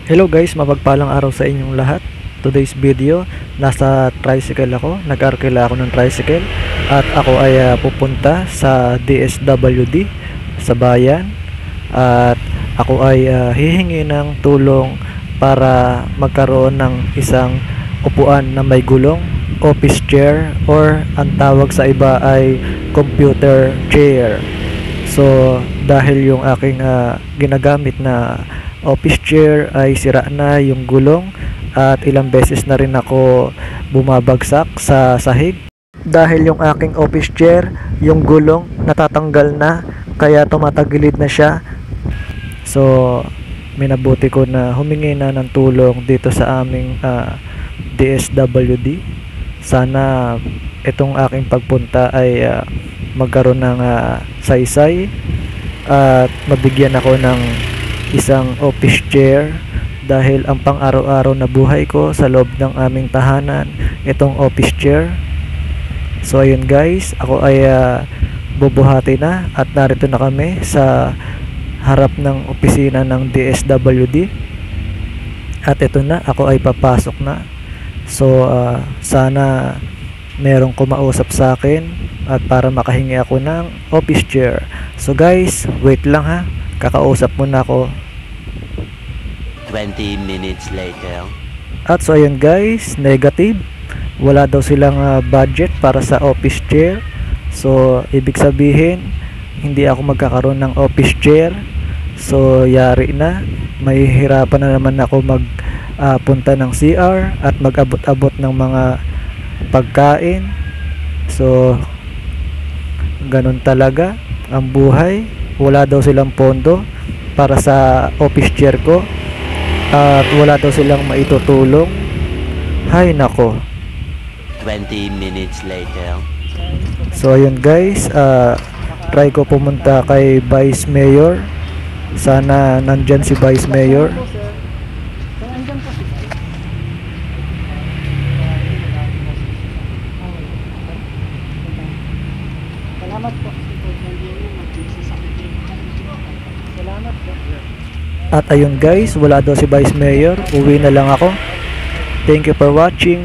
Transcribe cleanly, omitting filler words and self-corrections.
Hello guys, mapagpalang araw sa inyong lahat. Today's video, nasa tricycle ako, nag-arkila ako ng tricycle at ako ay pupunta sa DSWD sa bayan at ako ay hihingi ng tulong para magkaroon ng isang upuan na may gulong, office chair, or ang tawag sa iba ay computer chair. So dahil yung aking ginagamit na office chair ay sira na yung gulong at ilang beses na rin ako bumabagsak sa sahig dahil yung aking office chair, yung gulong natatanggal na kaya tumatagilid na siya. So minabuti ko na humingi na ng tulong dito sa aming DSWD. Sana itong aking pagpunta ay magkaroon ng saysay at mabigyan ako ng isang office chair dahil ang pang-araw-araw na buhay ko sa loob ng aming tahanan itong office chair. So ayun guys, ako ay bubuhati na at narito na kami sa harap ng opisina ng DSWD at ito na, ako ay papasok na. So sana merong kumausap sa akin at para makahingi ako ng office chair. So guys, wait lang ha, kakausap muna ako. 20 minutes later. At so ayun guys, negative. Wala daw silang budget para sa office chair. So ibig sabihin, hindi ako magkakaroon ng office chair. So yari na. Mahihirapan na naman ako magpunta ng CR at mag-abot-abot ng mga pagkain. So ganun talaga ang buhay. Wala daw silang pondo para sa office chair ko at wala daw silang maitutulong. Hay nako. 20 minutes later. So ayun guys, try ko pumunta kay Vice Mayor. Sana nandyan si Vice Mayor. Salamat po. Salamat po. At ayun guys, wala daw si Vice Mayor. Uwi na lang ako. Thank you for watching.